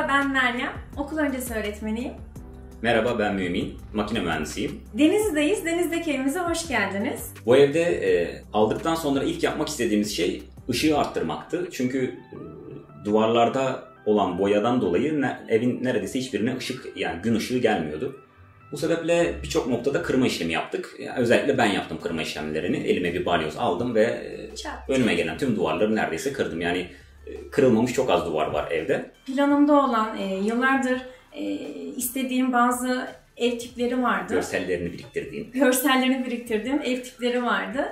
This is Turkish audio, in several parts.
Merhaba, ben Meryem. Okul öncesi öğretmeniyim. Merhaba, ben Mümin. Makine mühendisiyim. Denizli'deyiz. Denizli'deki evimize hoş geldiniz. Bu evde aldıktan sonra ilk yapmak istediğimiz şey ışığı arttırmaktı. Çünkü duvarlarda olan boyadan dolayı evin neredeyse hiçbirine ışık, yani gün ışığı gelmiyordu. Bu sebeple birçok noktada kırma işlemi yaptık. Yani özellikle ben yaptım kırma işlemlerini. Elime bir balyoz aldım ve önüme gelen tüm duvarları neredeyse kırdım. Yani kırılmamış çok az duvar var evde. Planımda olan yıllardır istediğim bazı ev tipleri vardı. Görsellerini biriktirdiğim ev tipleri vardı.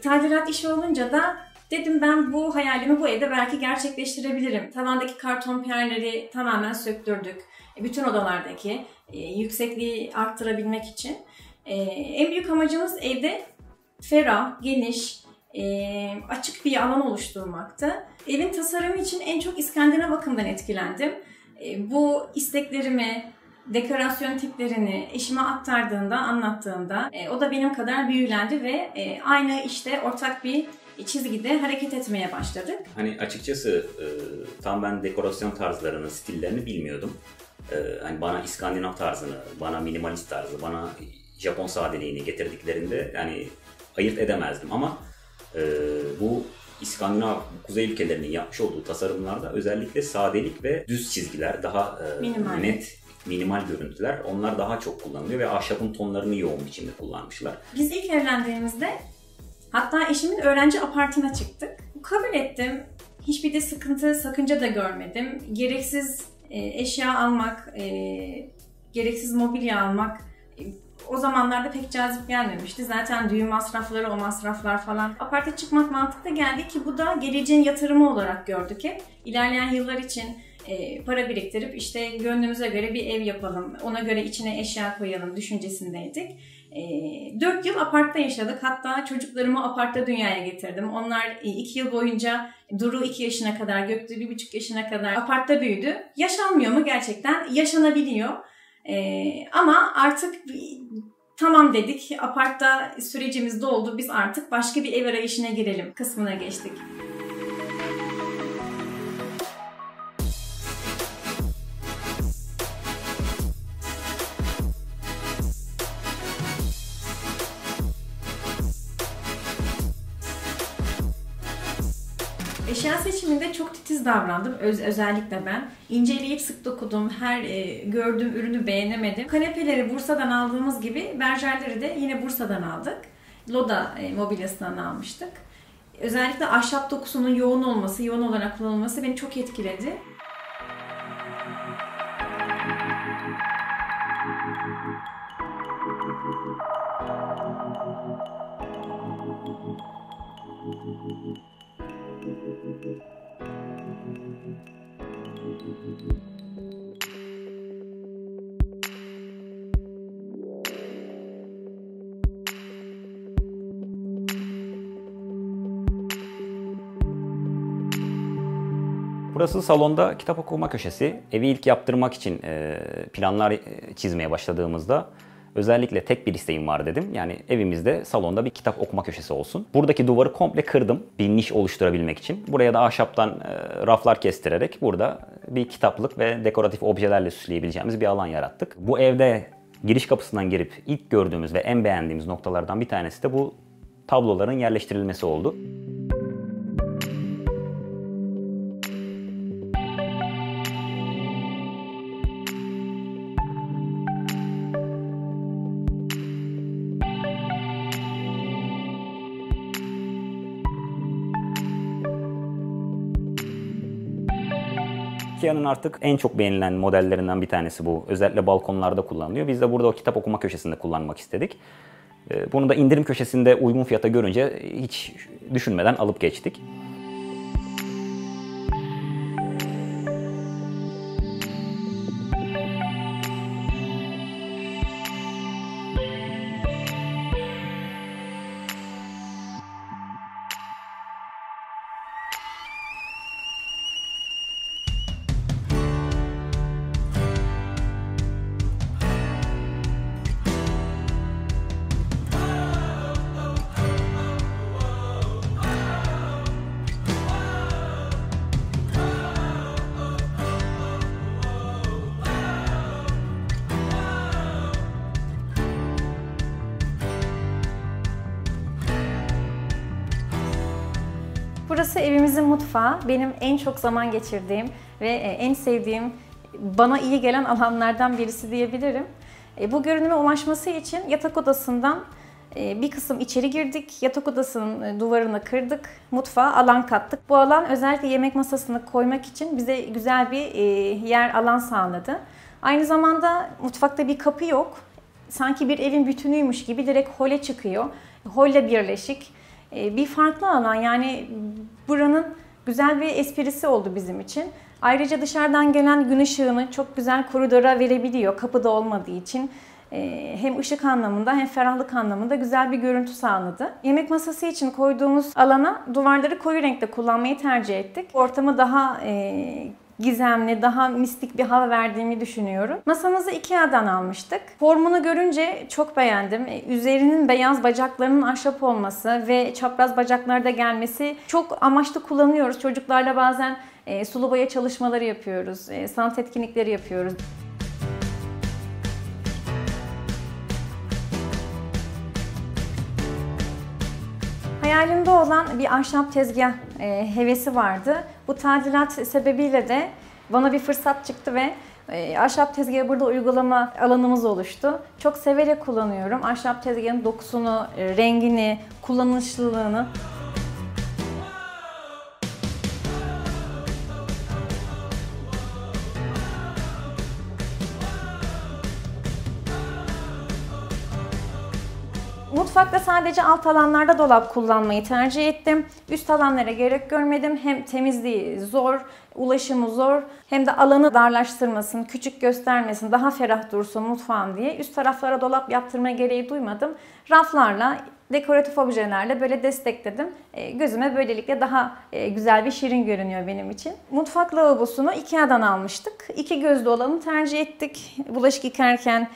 Tadilat işi olunca da dedim ben bu hayalimi bu evde belki gerçekleştirebilirim. Tavandaki karton perleri tamamen söktürdük. Bütün odalardaki yüksekliği arttırabilmek için. En büyük amacımız evde ferah, geniş, açık bir alan oluşturmaktı. Evin tasarımı için en çok İskandinav akımdan etkilendim. Bu isteklerimi, dekorasyon tiplerini eşime aktardığında, anlattığında o da benim kadar büyülendi ve aynı işte ortak bir çizgide hareket etmeye başladık. Hani açıkçası tam ben dekorasyon tarzlarını, stillerini bilmiyordum. Hani bana İskandinav tarzını, bana minimalist tarzı, bana Japon sadeliğini getirdiklerinde yani ayırt edemezdim ama bu İskandinav, kuzey ülkelerinin yapmış olduğu tasarımlarda özellikle sadelik ve düz çizgiler, daha net, minimal görüntüler, onlar daha çok kullanılıyor ve ahşabın tonlarını yoğun biçimde kullanmışlar. Biz ilk evlendiğimizde hatta eşimin öğrenci apartına çıktık. Kabul ettim. Hiçbir de sıkıntı, sakınca da görmedim. Gereksiz eşya almak, gereksiz mobilya almak o zamanlarda pek cazip gelmemişti. Zaten düğün masrafları, o masraflar falan. Aparte çıkmak mantıklı geldi ki bu da geleceğin yatırımı olarak gördük hep. İlerleyen yıllar için para biriktirip işte gönlümüze göre bir ev yapalım, ona göre içine eşya koyalım düşüncesindeydik. 4 yıl apartta yaşadık. Hatta çocuklarımı apartta dünyaya getirdim. Onlar 2 yıl boyunca Duru 2 yaşına kadar, Göktü 1,5 yaşına kadar apartta büyüdü. Yaşanmıyor mu gerçekten? Yaşanabiliyor. Ama artık tamam dedik, apartta sürecimiz doldu, biz artık başka bir ev arayışına girelim kısmına geçtik. Eşya seçiminde çok titiz davrandım. Özellikle ben. İnceleyip sık dokudum. Her gördüğüm ürünü beğenemedim. Kanepeleri Bursa'dan aldığımız gibi berjerleri de yine Bursa'dan aldık. Loda mobilyasından almıştık. Özellikle ahşap dokusunun yoğun olması, yoğun olarak kullanılması beni çok etkiledi. Burası salonda kitap okuma köşesi. Evi ilk yaptırmak için planlar çizmeye başladığımızda özellikle tek bir isteğim var dedim. Yani evimizde salonda bir kitap okuma köşesi olsun. Buradaki duvarı komple kırdım bir niş oluşturabilmek için. Buraya da ahşaptan raflar kestirerek burada bir kitaplık ve dekoratif objelerle süsleyebileceğimiz bir alan yarattık. Bu evde giriş kapısından girip ilk gördüğümüz ve en beğendiğimiz noktalardan bir tanesi de bu tabloların yerleştirilmesi oldu. Ikea'nın artık en çok beğenilen modellerinden bir tanesi bu. Özellikle balkonlarda kullanılıyor. Biz de burada o kitap okuma köşesinde kullanmak istedik. Bunu da indirim köşesinde uygun fiyata görünce hiç düşünmeden alıp geçtik. Burası evimizin mutfağı. Benim en çok zaman geçirdiğim ve en sevdiğim, bana iyi gelen alanlardan birisi diyebilirim. Bu görünüme ulaşması için yatak odasından bir kısım içeri girdik. Yatak odasının duvarını kırdık. Mutfağa alan kattık. Bu alan özellikle yemek masasını koymak için bize güzel bir yer, alan sağladı. Aynı zamanda mutfakta bir kapı yok. Sanki bir evin bütünüymüş gibi direkt hole çıkıyor. Holle birleşik. Bir farklı alan, yani buranın güzel bir esprisi oldu bizim için. Ayrıca dışarıdan gelen gün ışığını çok güzel koridora verebiliyor kapıda olmadığı için. Hem ışık anlamında hem ferahlık anlamında güzel bir görüntü sağladı. Yemek masası için koyduğumuz alana duvarları koyu renkte kullanmayı tercih ettik. Ortamı daha gizemli, daha mistik bir hava verdiğimi düşünüyorum. Masamızı IKEA'dan almıştık. Formunu görünce çok beğendim. Üzerinin beyaz bacaklarının ahşap olması ve çapraz bacaklarda gelmesi çok amaçlı kullanıyoruz. Çocuklarla bazen sulu boya çalışmaları yapıyoruz, sanat etkinlikleri yapıyoruz. Hayalimde olan bir ahşap tezgah hevesi vardı. Bu tadilat sebebiyle de bana bir fırsat çıktı ve ahşap tezgahı burada uygulama alanımız oluştu. Çok severek kullanıyorum. Ahşap tezgahın dokusunu, rengini, kullanışlılığını. Mutfakta sadece alt alanlarda dolap kullanmayı tercih ettim. Üst alanlara gerek görmedim. Hem temizliği zor, ulaşımı zor, hem de alanı darlaştırmasın, küçük göstermesin, daha ferah dursun mutfağım diye üst taraflara dolap yaptırma gereği duymadım. Raflarla, dekoratif objelerle böyle destekledim. Gözüme böylelikle daha güzel bir şirin görünüyor benim için. Mutfak lavabosunu IKEA'dan almıştık. 2 gözlü olanı tercih ettik. Bulaşık yıkarken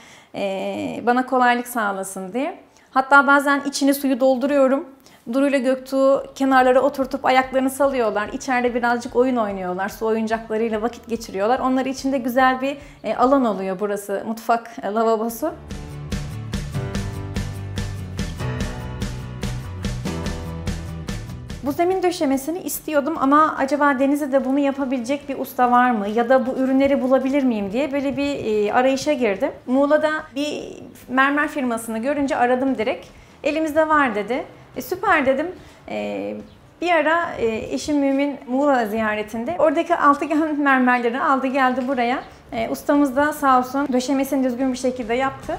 bana kolaylık sağlasın diye. Hatta bazen içine suyu dolduruyorum. Duru ile Göktuğ kenarlara oturtup ayaklarını salıyorlar. İçeride birazcık oyun oynuyorlar. Su oyuncaklarıyla vakit geçiriyorlar. Onlar için de güzel bir alan oluyor burası, mutfak lavabosu. Bu zemin döşemesini istiyordum ama acaba Denizli'de bunu yapabilecek bir usta var mı? Ya da bu ürünleri bulabilir miyim diye böyle bir arayışa girdim. Muğla'da bir mermer firmasını görünce aradım direkt. Elimizde var dedi. Süper dedim. Bir ara eşim Mümin Muğla ziyaretinde oradaki altıgen mermerleri aldı geldi buraya. Ustamız da sağ olsun döşemesini düzgün bir şekilde yaptı.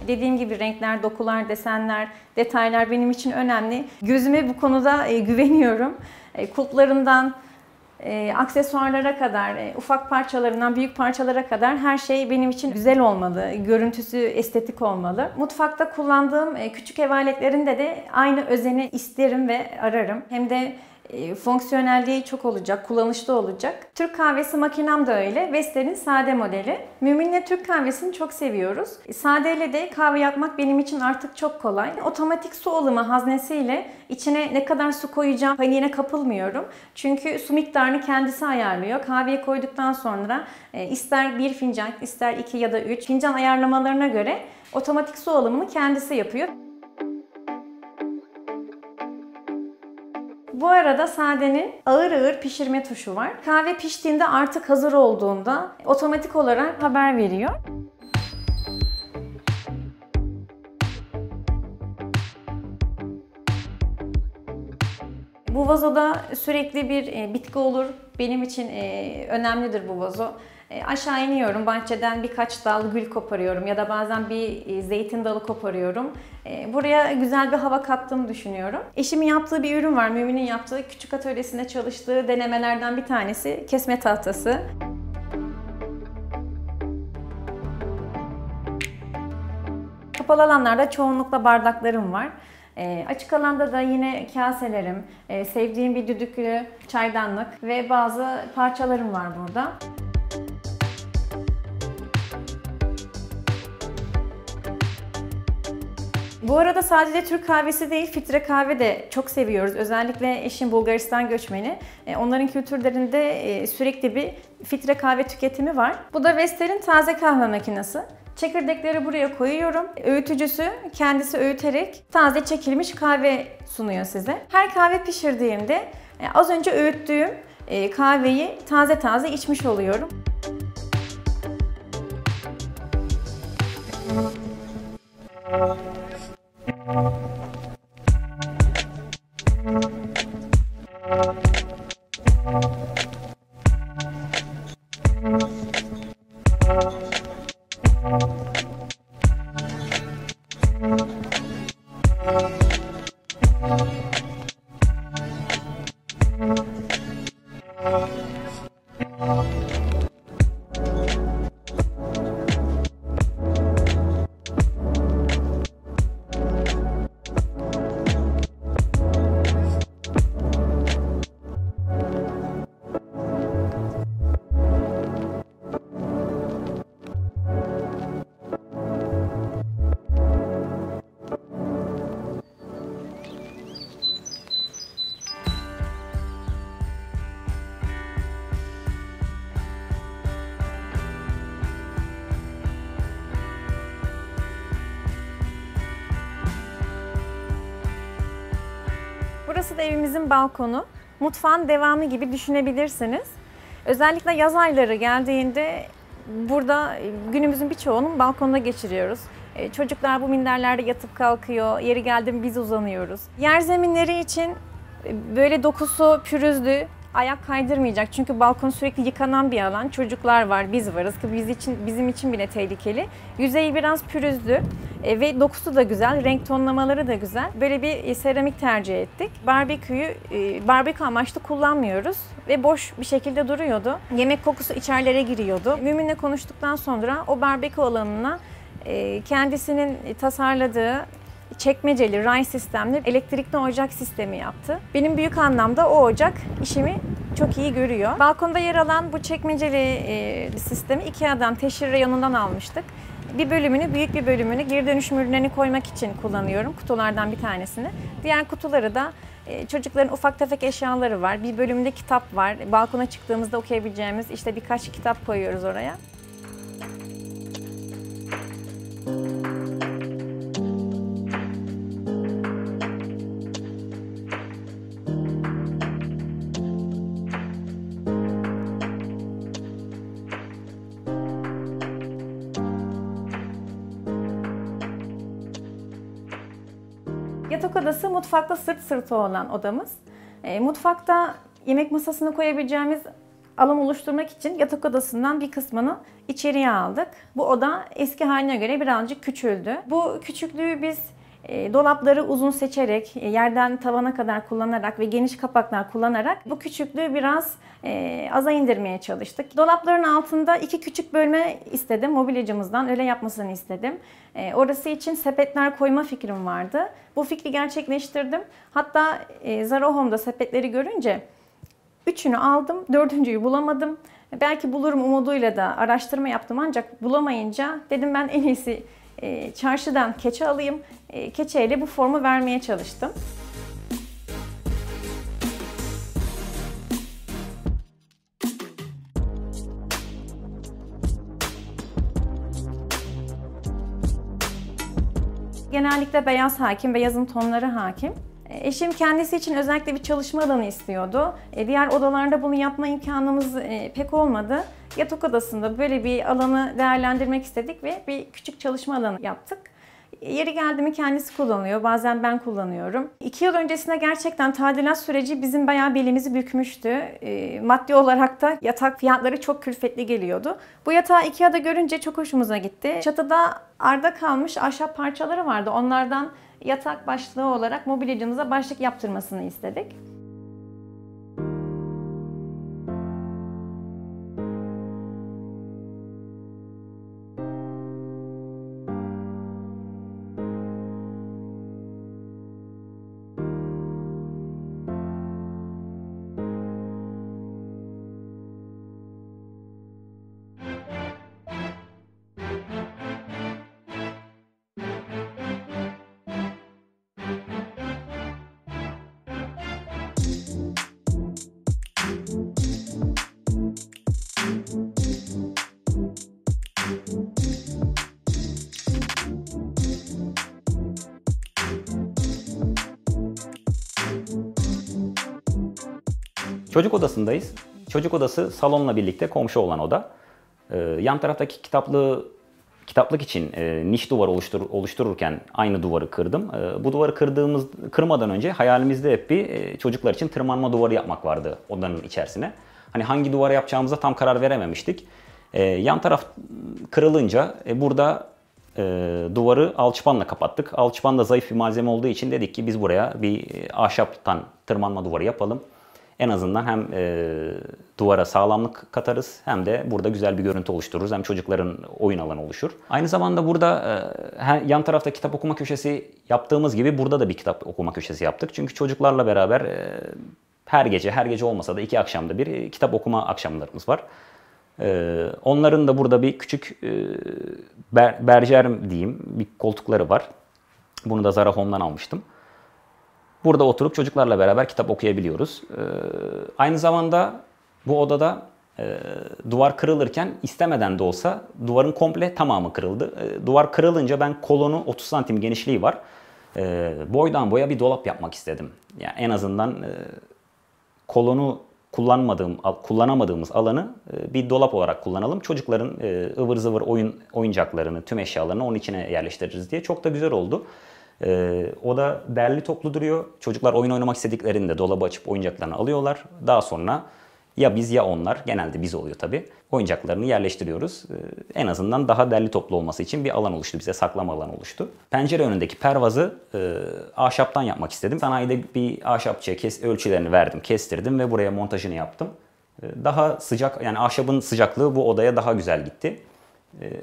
Dediğim gibi renkler, dokular, desenler, detaylar benim için önemli. Gözüme bu konuda güveniyorum. Kulplarından aksesuarlara kadar, ufak parçalarından büyük parçalara kadar her şey benim için güzel olmalı. Görüntüsü estetik olmalı. Mutfakta kullandığım küçük ev aletlerinde de aynı özeni isterim ve ararım. Hem de fonksiyonelliği çok olacak, kullanışlı olacak. Türk kahvesi makinem de öyle. Vestel'in sade modeli. Mümin'le Türk kahvesini çok seviyoruz. Sadeyle de kahve yapmak benim için artık çok kolay. Otomatik su ılımı haznesiyle içine ne kadar su koyacağım paniğine kapılmıyorum. Çünkü su miktarını kendisi ayarlıyor. Kahveyi koyduktan sonra ister 1 fincan, ister 2 ya da 3 fincan ayarlamalarına göre otomatik su alımını kendisi yapıyor. Bu arada Sade'nin ağır ağır pişirme tuşu var. Kahve piştiğinde artık hazır olduğunda otomatik olarak haber veriyor. Bu vazoda sürekli bir bitki olur. Benim için önemlidir bu vazo. Aşağı iniyorum, bahçeden birkaç dal gül koparıyorum ya da bazen bir zeytin dalı koparıyorum. Buraya güzel bir hava kattığımı düşünüyorum. Eşimin yaptığı bir ürün var, Mümin'in yaptığı, küçük atölyesinde çalıştığı denemelerden bir tanesi kesme tahtası. Kapalı alanlarda çoğunlukla bardaklarım var. Açık alanda da yine kaselerim, sevdiğim bir düdüklü çaydanlık ve bazı parçalarım var burada. Bu arada sadece Türk kahvesi değil, filtre kahve de çok seviyoruz. Özellikle eşim Bulgaristan göçmeni. Onların kültürlerinde sürekli bir filtre kahve tüketimi var. Bu da Vestel'in taze kahve makinesi. Çekirdekleri buraya koyuyorum. Öğütücüsü kendisi öğüterek taze çekilmiş kahve sunuyor size. Her kahve pişirdiğimde az önce öğüttüğüm kahveyi taze taze içmiş oluyorum. Burası da evimizin balkonu. Mutfağın devamı gibi düşünebilirsiniz. Özellikle yaz ayları geldiğinde burada günümüzün birçoğunun balkonda geçiriyoruz. Çocuklar bu minderlerde yatıp kalkıyor, yeri geldi mi biz uzanıyoruz. Yer zeminleri için böyle dokusu pürüzlü, ayak kaydırmayacak. Çünkü balkon sürekli yıkanan bir alan. Çocuklar var, biz varız ki bizim için bile tehlikeli. Yüzeyi biraz pürüzlü ve dokusu da güzel, renk tonlamaları da güzel. Böyle bir seramik tercih ettik. Barbekü amaçlı kullanmıyoruz ve boş bir şekilde duruyordu. Yemek kokusu içerilere giriyordu. Mümin'le konuştuktan sonra o barbekü alanına kendisinin tasarladığı çekmeceli, ray sistemli elektrikli ocak sistemi yaptı. Benim büyük anlamda o ocak işimi çok iyi görüyor. Balkonda yer alan bu çekmeceli sistemi IKEA'dan teşhir reyonundan almıştık. Büyük bir bölümünü geri dönüşüm ürünlerini koymak için kullanıyorum. Kutulardan bir tanesini. Diğer kutuları da çocukların ufak tefek eşyaları var. Bir bölümünde kitap var. Balkona çıktığımızda okuyabileceğimiz işte birkaç kitap koyuyoruz oraya. Yatak odası mutfakta sırt sırta olan odamız. Mutfakta yemek masasını koyabileceğimiz alan oluşturmak için yatak odasından bir kısmını içeriye aldık. Bu oda eski haline göre birazcık küçüldü. Bu küçüklüğü biz dolapları uzun seçerek, yerden tavana kadar kullanarak ve geniş kapaklar kullanarak bu küçüklüğü biraz aza indirmeye çalıştık. Dolapların altında 2 küçük bölme istedim. Mobilyacımızdan öyle yapmasını istedim. Orası için sepetler koyma fikrim vardı. Bu fikri gerçekleştirdim. Hatta Zara Home'da sepetleri görünce 3'ünü aldım, 4'üncüyü bulamadım. Belki bulurum umuduyla da araştırma yaptım ancak bulamayınca dedim ben en iyisi çarşıdan keçe alayım. Keçeyle bu formu vermeye çalıştım. Genellikle beyaz hakim, beyazın tonları hakim. Eşim kendisi için özellikle bir çalışma alanı istiyordu. Diğer odalarda bunu yapma imkanımız pek olmadı. Yatak odasında böyle bir alanı değerlendirmek istedik ve bir küçük çalışma alanı yaptık. Yeri geldi mi kendisi kullanıyor, bazen ben kullanıyorum. 2 yıl öncesinde gerçekten tadilat süreci bizim bayağı belimizi bükmüştü. Maddi olarak da yatak fiyatları çok külfetli geliyordu. Bu yatağı IKEA'da görünce çok hoşumuza gitti. Çatıda arda kalmış ahşap parçaları vardı. Onlardan yatak başlığı olarak mobilyacımıza başlık yaptırmasını istedik. Çocuk odasındayız. Çocuk odası salonla birlikte komşu olan oda. Yan taraftaki kitaplık için niş duvar oluştururken aynı duvarı kırdım. Bu duvarı kırmadan önce hayalimizde hep bir çocuklar için tırmanma duvarı yapmak vardı odanın içerisine. Hani hangi duvara yapacağımıza tam karar verememiştik. Yan taraf kırılınca burada duvarı alçıpanla kapattık. Alçıpan da zayıf bir malzeme olduğu için dedik ki biz buraya bir ahşaptan tırmanma duvarı yapalım. En azından hem duvara sağlamlık katarız hem de burada güzel bir görüntü oluştururuz. Hem çocukların oyun alanı oluşur. Aynı zamanda burada yan tarafta kitap okuma köşesi yaptığımız gibi burada da bir kitap okuma köşesi yaptık. Çünkü çocuklarla beraber her gece olmasa da 2 akşamda bir kitap okuma akşamlarımız var. Onların da burada bir küçük berjer diyeyim bir koltukları var. Bunu da Zara Home'dan almıştım. Burada oturup çocuklarla beraber kitap okuyabiliyoruz. Aynı zamanda bu odada duvar kırılırken istemeden de olsa duvarın komple tamamı kırıldı. Duvar kırılınca ben kolonu 30 santim genişliği var. Boydan boya bir dolap yapmak istedim. Yani en azından kolonu kullanamadığımız alanı bir dolap olarak kullanalım. Çocukların ıvır zıvır oyuncaklarını, tüm eşyalarını onun içine yerleştiririz diye. Çok da güzel oldu. O da derli toplu duruyor. Çocuklar oyun oynamak istediklerinde dolabı açıp oyuncaklarını alıyorlar. Daha sonra ya biz ya onlar, genelde biz oluyor tabii, oyuncaklarını yerleştiriyoruz. En azından daha derli toplu olması için bir alan oluştu. Bize saklama alanı oluştu. Pencere önündeki pervazı ahşaptan yapmak istedim. Sanayide bir ahşapçıya ölçülerini verdim, kestirdim ve buraya montajını yaptım. Daha sıcak, yani ahşabın sıcaklığı bu odaya daha güzel gitti.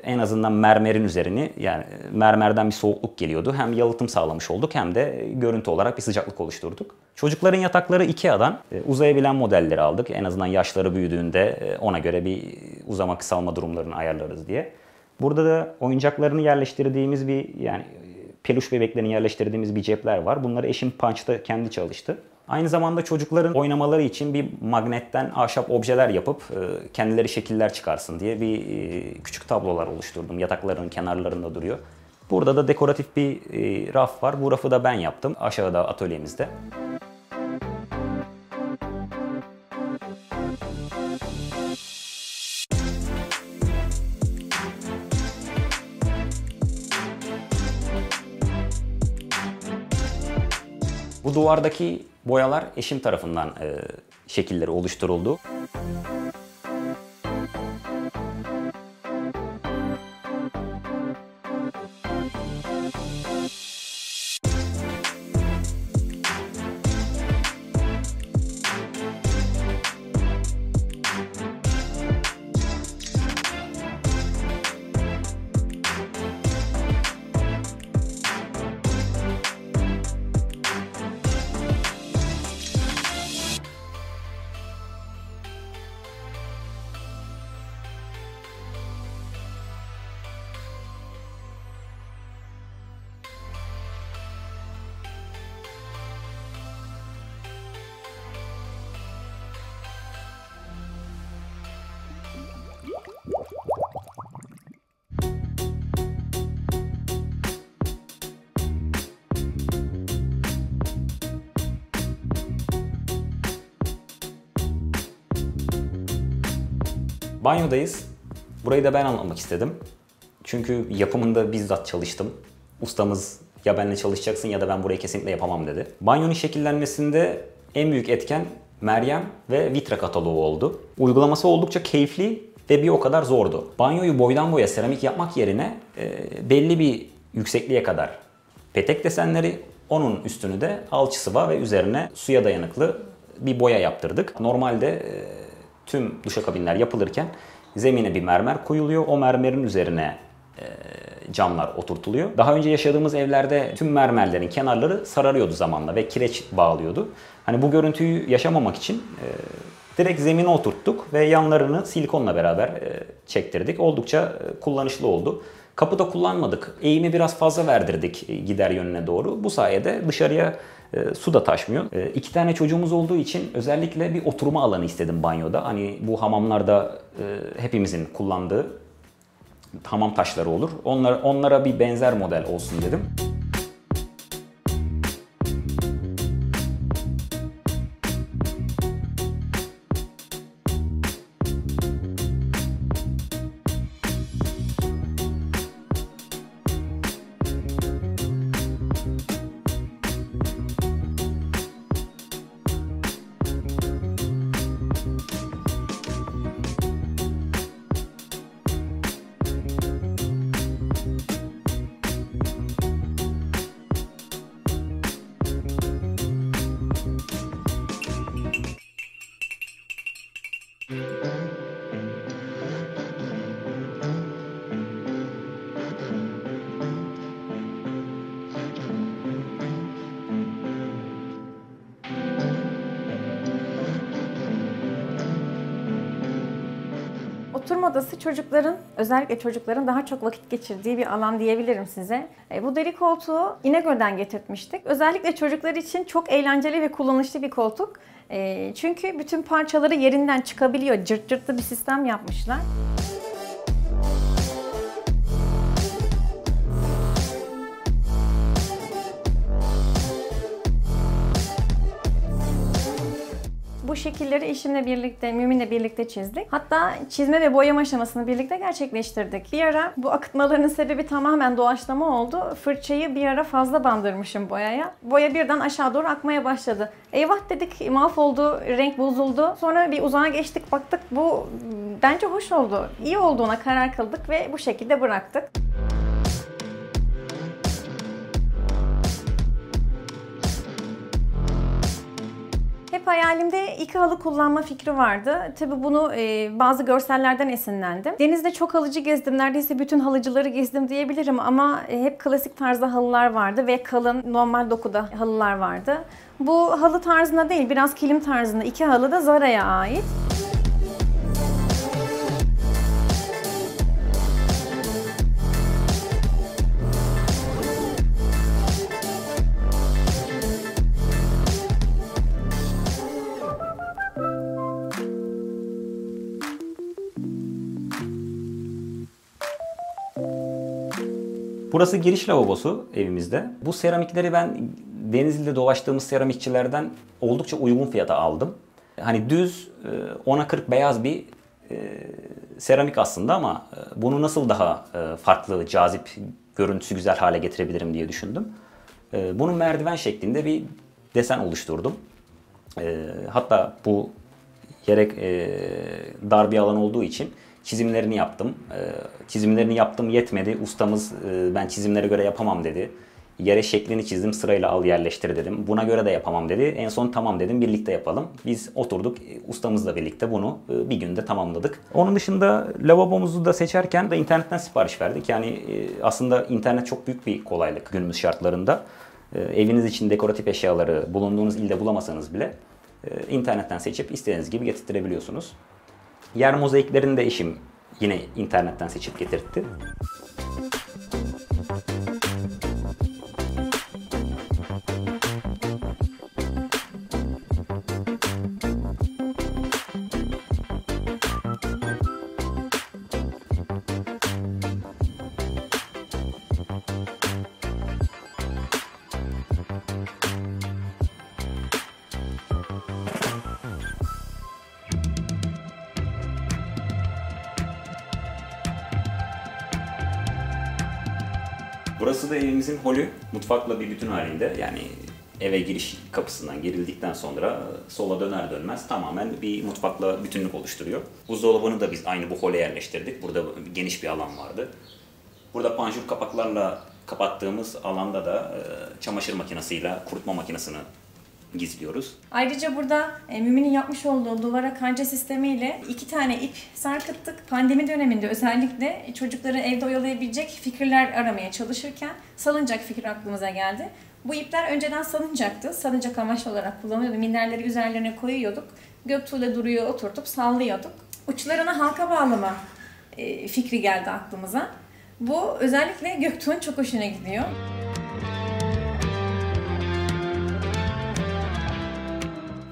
En azından mermerin üzerini, yani mermerden bir soğukluk geliyordu. Hem yalıtım sağlamış olduk hem de görüntü olarak bir sıcaklık oluşturduk. Çocukların yatakları IKEA'dan uzayabilen modelleri aldık. En azından yaşları büyüdüğünde ona göre bir uzama kısalma durumlarını ayarlarız diye. Burada da oyuncaklarını yerleştirdiğimiz yani peluş bebeklerini yerleştirdiğimiz bir cepler var. Bunları eşim Punch'ta kendi çalıştı. Aynı zamanda çocukların oynamaları için bir magnetten ahşap objeler yapıp kendileri şekiller çıkarsın diye bir küçük tablolar oluşturdum. Yatakların kenarlarında duruyor. Burada da dekoratif bir raf var. Bu rafı da ben yaptım aşağıda atölyemizde. Bu duvardaki boyalar eşim tarafından şekilleri oluşturuldu. Banyodayız. Burayı da ben anlatmak istedim. Çünkü yapımında bizzat çalıştım. Ustamız ya benimle çalışacaksın ya da ben burayı kesinlikle yapamam dedi. Banyonun şekillenmesinde en büyük etken Meryem ve Vitra kataloğu oldu. Uygulaması oldukça keyifli ve bir o kadar zordu. Banyoyu boydan boya seramik yapmak yerine belli bir yüksekliğe kadar petek desenleri, onun üstünü de alçı ve üzerine suya dayanıklı bir boya yaptırdık. Normalde tüm duşakabinler yapılırken zemine bir mermer koyuluyor. O mermerin üzerine camlar oturtuluyor. Daha önce yaşadığımız evlerde tüm mermerlerin kenarları sararıyordu zamanla ve kireç bağlıyordu. Hani bu görüntüyü yaşamamak için direkt zemine oturttuk ve yanlarını silikonla beraber çektirdik. Oldukça kullanışlı oldu. Kapıda kullanmadık. Eğimi biraz fazla verdirdik gider yönüne doğru. Bu sayede dışarıya su da taşmıyor. 2 tane çocuğumuz olduğu için özellikle bir oturma alanı istedim banyoda. Hani bu hamamlarda hepimizin kullandığı hamam taşları olur. Onlara bir benzer model olsun dedim. Oturma odası çocukların, özellikle çocukların daha çok vakit geçirdiği bir alan diyebilirim size. Bu deri koltuğu İnegöl'den getirtmiştik. Özellikle çocuklar için çok eğlenceli ve kullanışlı bir koltuk. Çünkü bütün parçaları yerinden çıkabiliyor. Cırt cırtlı bir sistem yapmışlar. Bu şekilleri eşimle birlikte, Mümin'le birlikte çizdik. Hatta çizme ve boyama aşamasını birlikte gerçekleştirdik. Bir ara bu akıtmaların sebebi tamamen doğaçlama oldu. Fırçayı bir ara fazla bandırmışım boyaya. Boya birden aşağı doğru akmaya başladı. Eyvah dedik, mahvoldu, renk bozuldu. Sonra bir uzağa geçtik, baktık bu bence hoş oldu. İyi olduğuna karar kıldık ve bu şekilde bıraktık. Hep hayalimde iki halı kullanma fikri vardı. Tabii bunu bazı görsellerden esinlendim. Denizde çok halıcı gezdim. Neredeyse bütün halıcıları gezdim diyebilirim ama hep klasik tarzda halılar vardı ve kalın, normal dokuda halılar vardı. Bu halı tarzında değil, biraz kilim tarzında iki halı da Zara'ya ait. Burası giriş lavabosu evimizde. Bu seramikleri ben Denizli'de dolaştığımız seramikçilerden oldukça uygun fiyata aldım. Hani düz 10'a 40 beyaz bir seramik aslında ama bunu nasıl daha farklı, cazip, görüntüsü güzel hale getirebilirim diye düşündüm. Bunun merdiven şeklinde bir desen oluşturdum. Hatta bu gerek dar bir alan olduğu için çizimlerini yaptım. Çizimlerini yaptım yetmedi. Ustamız ben çizimlere göre yapamam dedi. Yere şeklini çizdim, sırayla al yerleştir dedim. Buna göre de yapamam dedi. En son tamam dedim, birlikte yapalım. Biz oturduk ustamızla birlikte bunu bir günde tamamladık. Onun dışında lavabomuzu da seçerken de internetten sipariş verdik. Yani aslında internet çok büyük bir kolaylık günümüz şartlarında. Eviniz için dekoratif eşyaları bulunduğunuz ilde bulamasanız bile internetten seçip istediğiniz gibi getirtirebiliyorsunuz. Yer mozaiklerini de eşim yine internetten seçip getirtti. Burası da evimizin holü, mutfakla bir bütün halinde. Yani eve giriş kapısından girildikten sonra sola döner dönmez tamamen bir mutfakla bütünlük oluşturuyor. Buzdolabını da biz aynı bu hole yerleştirdik. Burada geniş bir alan vardı. Burada panjur kapaklarla kapattığımız alanda da çamaşır makinesiyle kurutma makinesini gizliyoruz. Ayrıca burada Mümin'in yapmış olduğu duvara kanca sistemiyle 2 tane ip sarkıttık. Pandemi döneminde özellikle çocukları evde oyalayabilecek fikirler aramaya çalışırken salıncak fikri aklımıza geldi. Bu ipler önceden salıncaktı. Salıncak amaçlı olarak kullanıyorduk. Minderleri üzerlerine koyuyorduk. Göktuğ'la duruyor oturtup sallıyorduk. Uçlarına halka bağlama fikri geldi aklımıza. Bu özellikle Göktuğ'un çok hoşuna gidiyor.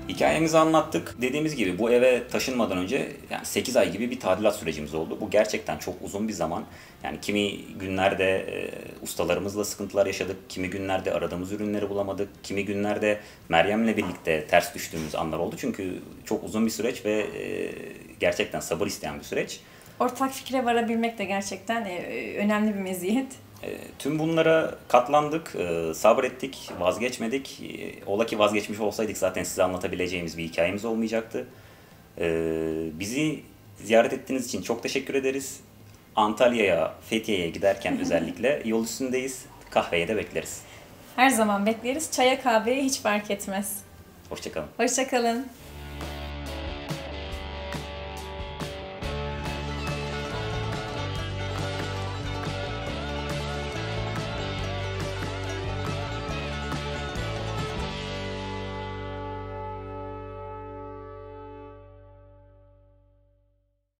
Hikayemizi anlattık. Dediğimiz gibi bu eve taşınmadan önce yani 8 ay gibi bir tadilat sürecimiz oldu. Bu gerçekten çok uzun bir zaman. Yani kimi günlerde ustalarımızla sıkıntılar yaşadık, kimi günlerde aradığımız ürünleri bulamadık, kimi günlerde Meryem'le birlikte ters düştüğümüz anlar oldu. Çünkü çok uzun bir süreç ve gerçekten sabır isteyen bir süreç. Ortak fikre varabilmek de gerçekten önemli bir meziyet. Tüm bunlara katlandık, sabrettik, vazgeçmedik. Ola ki vazgeçmiş olsaydık zaten size anlatabileceğimiz bir hikayemiz olmayacaktı. Bizi ziyaret ettiğiniz için çok teşekkür ederiz. Antalya'ya, Fethiye'ye giderken özellikle yol üstündeyiz. Kahveye de bekleriz. Her zaman bekleriz. Çaya kahveye hiç fark etmez. Hoşça kalın. Hoşça kalın.